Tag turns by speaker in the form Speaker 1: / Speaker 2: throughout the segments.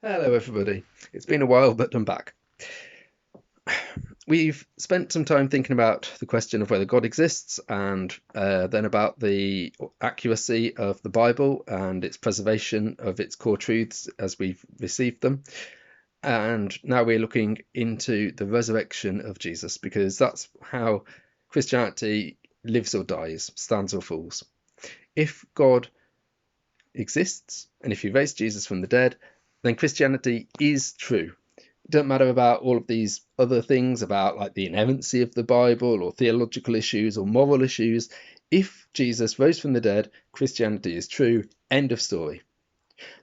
Speaker 1: Hello, everybody. It's been a while, but I'm back. We've spent some time thinking about the question of whether God exists and then about the accuracy of the Bible and its preservation of its core truths as we've received them. And now we're looking into the resurrection of Jesus because that's how Christianity lives or dies, stands or falls. If God exists and if he raised Jesus from the dead, then Christianity is true. It doesn't matter about all of these other things about like the inerrancy of the Bible or theological issues or moral issues. If Jesus rose from the dead, Christianity is true. End of story.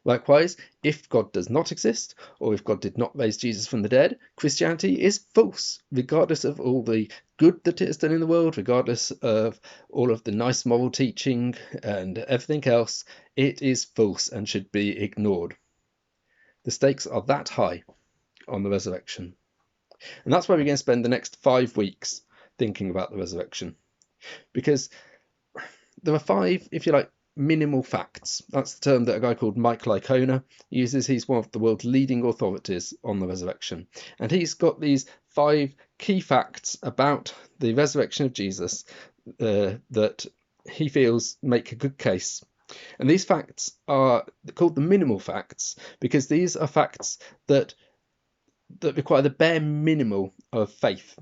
Speaker 1: Likewise, if God does not exist, or if God did not raise Jesus from the dead, Christianity is false, regardless of all the good that it has done in the world, regardless of all of the nice moral teaching and everything else. It is false and should be ignored. The stakes are that high on the resurrection. And that's why we're going to spend the next 5 weeks thinking about the resurrection. Because there are 5, if you like, minimal facts. That's the term that a guy called Mike Licona uses. He's one of the world's leading authorities on the resurrection. And he's got these 5 key facts about the resurrection of Jesus that he feels make a good case. And these facts are called the minimal facts because these are facts that require the bare minimal of faith,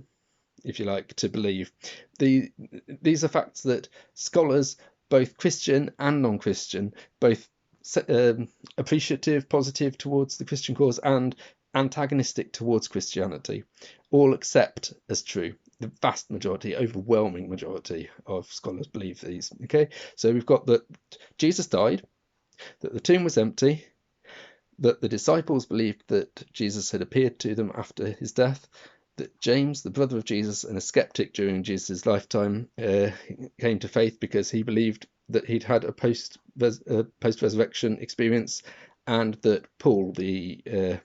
Speaker 1: if you like, to believe. These are facts that scholars, both Christian and non-Christian, both appreciative, positive towards the Christian cause and antagonistic towards Christianity, all accept as true. The vast majority, overwhelming majority of scholars believe these. Okay, so we've got that Jesus died, that the tomb was empty, that the disciples believed that Jesus had appeared to them after his death, that James, the brother of Jesus and a skeptic during Jesus' lifetime, came to faith because he believed that he'd had a post-resurrection experience, and that Paul, the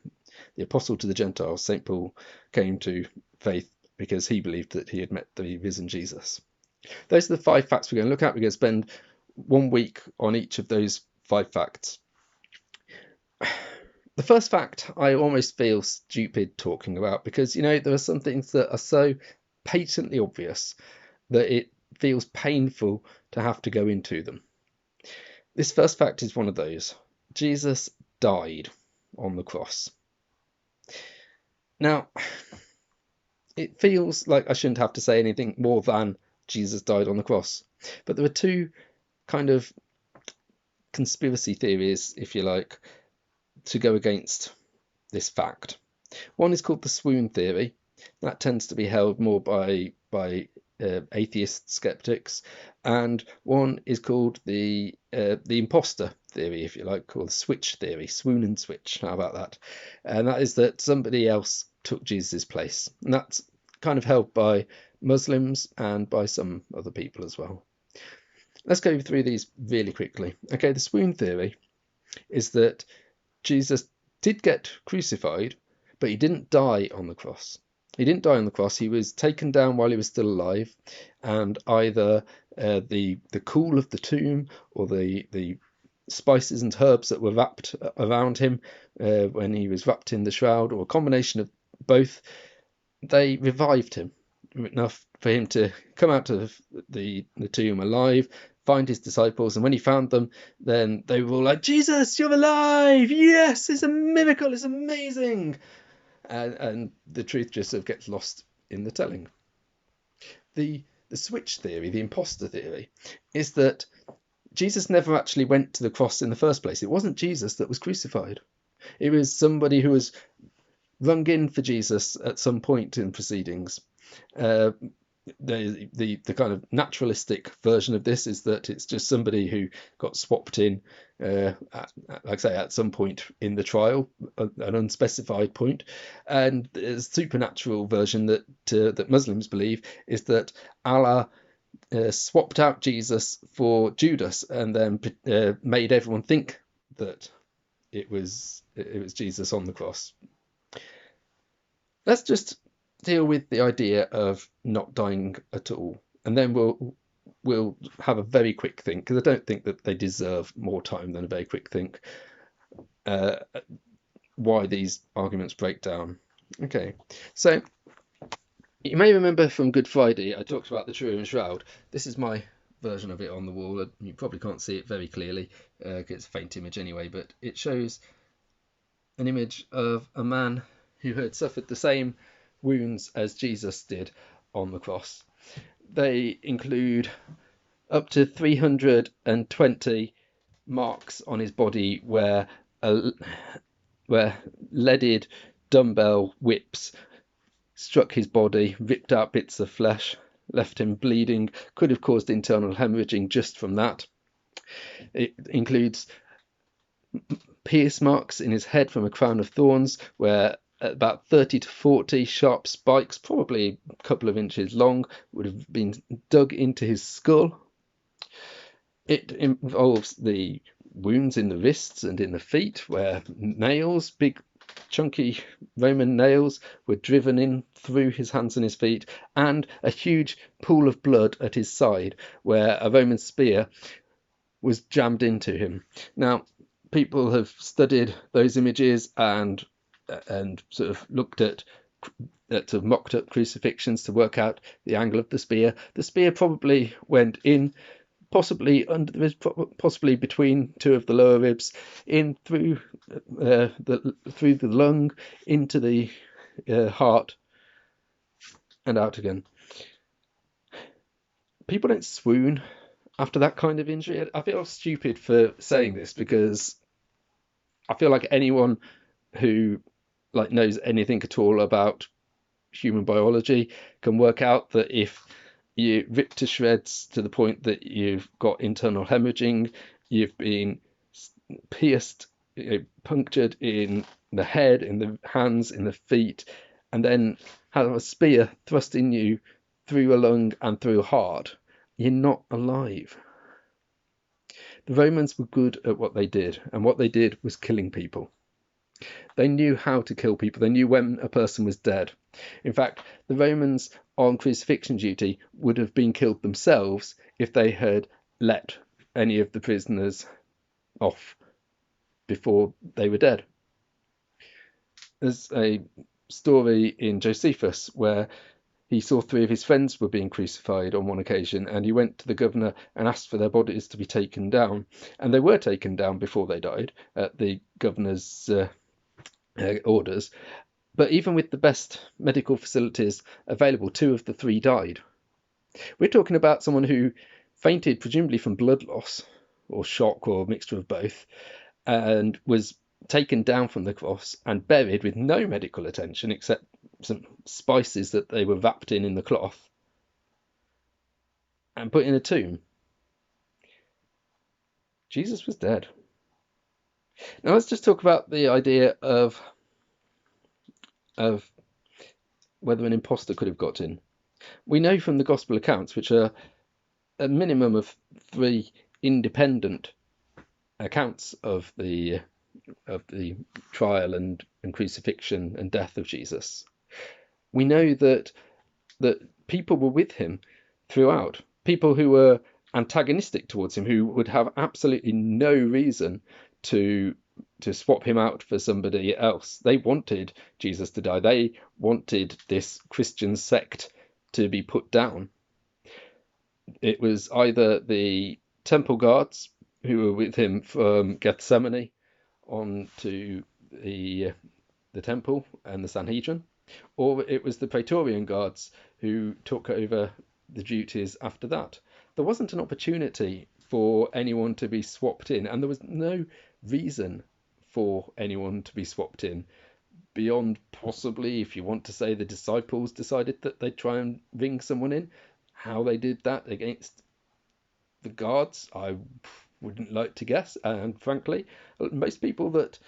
Speaker 1: apostle to the Gentiles, St. Paul, came to faith because he believed that he had met the risen Jesus. Those are the 5 facts we're going to look at. We're going to spend 1 week on each of those 5 facts. The first fact I almost feel stupid talking about because, you know, there are some things that are so patently obvious that it feels painful to have to go into them. This first fact is one of those. Jesus died on the cross. Now, it feels like I shouldn't have to say anything more than Jesus died on the cross. But there are 2 kind of conspiracy theories, if you like, to go against this fact. One is called the swoon theory. That tends to be held more by atheist skeptics, and one is called the imposter theory, if you like, or the switch theory, swoon and switch. How about that? And that is that somebody else took Jesus' place, and that's kind of held by Muslims and by some other people as well. Let's go through these really quickly. Okay, the swoon theory is that Jesus did get crucified, but he didn't die on the cross. He didn't die on the cross. He was taken down while he was still alive, and either the cool of the tomb or the spices and herbs that were wrapped around him when he was wrapped in the shroud, or a combination of both, they revived him enough for him to come out of the tomb alive, find his disciples, and when he found them, then they were all like, Jesus, you're alive! Yes, it's a miracle, it's amazing! And the truth just sort of gets lost in the telling. The switch theory, the imposter theory, is that Jesus never actually went to the cross in the first place. It wasn't Jesus that was crucified. It was somebody who was rung in for Jesus at some point in proceedings. The kind of naturalistic version of this is that it's just somebody who got swapped in, like I say, at some point in the trial, an unspecified point. And the supernatural version that Muslims believe is that Allah swapped out Jesus for Judas and then made everyone think that it was Jesus on the cross. Let's just deal with the idea of not dying at all, and then we'll have a very quick think, because I don't think that they deserve more time than a very quick think. why these arguments break down. Okay, so you may remember from Good Friday I talked about the Turin Shroud. This is my version of it on the wall. You probably can't see it very clearly, it's a faint image anyway, but it shows an image of a man who had suffered the same wounds as Jesus did on the cross. They include up to 320 marks on his body where leaded dumbbell whips struck his body, ripped out bits of flesh, left him bleeding, could have caused internal hemorrhaging just from that. It includes pierce marks in his head from a crown of thorns, where about 30 to 40 sharp spikes, probably a couple of inches long, would have been dug into his skull. It involves the wounds in the wrists and in the feet, where nails, big chunky Roman nails, were driven in through his hands and his feet, and a huge pool of blood at his side, where a Roman spear was jammed into him. Now, people have studied those images and sort of looked at sort of mocked up crucifixions to work out the angle of the spear. The spear probably went in, possibly under the ribs, possibly between two of the lower ribs, in through the lung, into the heart, and out again. People don't swoon after that kind of injury. I feel stupid for saying this, because I feel like anyone who knows anything at all about human biology can work out that if you rip to shreds to the point that you've got internal hemorrhaging, you've been pierced, punctured in the head, in the hands, in the feet, and then have a spear thrust in you through a lung and through a heart, you're not alive. The Romans were good at what they did, and what they did was killing people. They knew how to kill people. They knew when a person was dead. In fact, the Romans on crucifixion duty would have been killed themselves if they had let any of the prisoners off before they were dead. There's a story in Josephus where he saw 3 of his friends were being crucified on one occasion, and he went to the governor and asked for their bodies to be taken down. And they were taken down before they died at the governor's orders. But even with the best medical facilities available, 2 of the 3 died. We're talking about someone who fainted, presumably from blood loss or shock or a mixture of both, and was taken down from the cross and buried with no medical attention except some spices that they were wrapped in the cloth, and put in a tomb. Jesus was dead. Now let's just talk about the idea of whether an imposter could have got in. We know from the gospel accounts, which are a minimum of 3 independent accounts of the trial and crucifixion and death of Jesus. We know that people were with him throughout, people who were antagonistic towards him, who would have absolutely no reason to swap him out for somebody else. They wanted Jesus to die. They wanted this Christian sect to be put down. It was either the temple guards who were with him from Gethsemane on to the temple and the Sanhedrin, or it was the Praetorian guards who took over the duties after that. There wasn't an opportunity for anyone to be swapped in, and there was no reason for anyone to be swapped in beyond possibly, if you want to say, the disciples decided that they'd try and ring someone in. How they did that against the guards, I wouldn't like to guess, and frankly most people that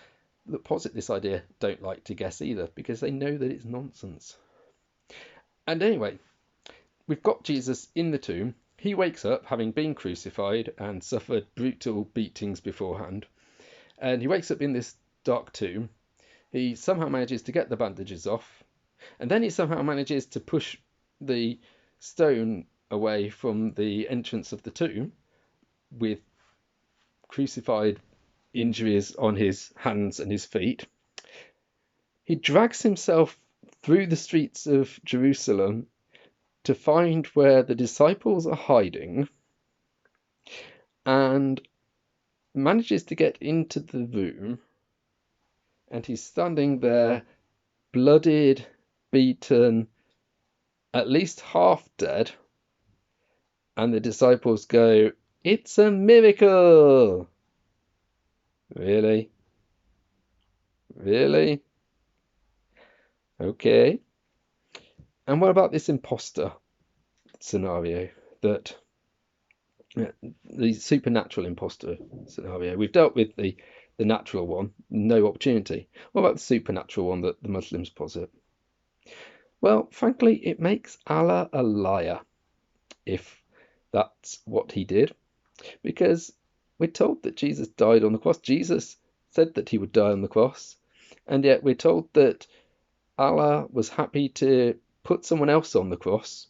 Speaker 1: posit this idea don't like to guess either, because they know that it's nonsense. And anyway, we've got Jesus in the tomb. He wakes up having been crucified and suffered brutal beatings beforehand, and he wakes up in this dark tomb. He somehow manages to get the bandages off, and then he somehow manages to push the stone away from the entrance of the tomb with crucified injuries on his hands and his feet. He drags himself through the streets of Jerusalem to find where the disciples are hiding and manages to get into the room, and he's standing there, bloodied, beaten, at least half dead, and the disciples go, "It's a miracle!" Really? Really? Okay. And what about this imposter scenario, that the supernatural imposter scenario? We've dealt with the natural one, no opportunity. What about the supernatural one that the Muslims posit? Well, frankly, it makes Allah a liar if that's what he did, because we're told that Jesus died on the cross. Jesus said that he would die on the cross, and yet we're told that Allah was happy to put someone else on the cross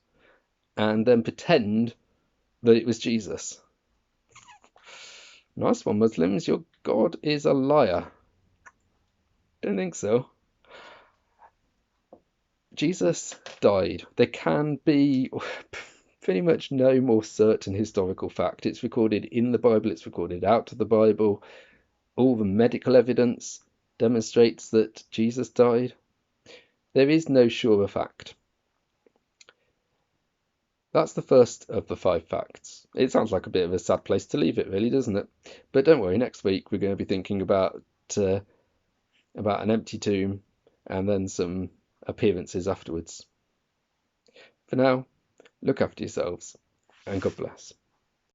Speaker 1: and then pretend that it was Jesus. Nice one, Muslims. Your God is a liar. Don't think so. Jesus died. There can be pretty much no more certain historical fact. It's recorded in the Bible, it's recorded out of the Bible. All the medical evidence demonstrates that Jesus died. There is no surer fact. That's the first of the 5 facts. It sounds like a bit of a sad place to leave it, really, doesn't it? But don't worry, next week we're going to be thinking about an empty tomb and then some appearances afterwards. For now, look after yourselves, and God bless.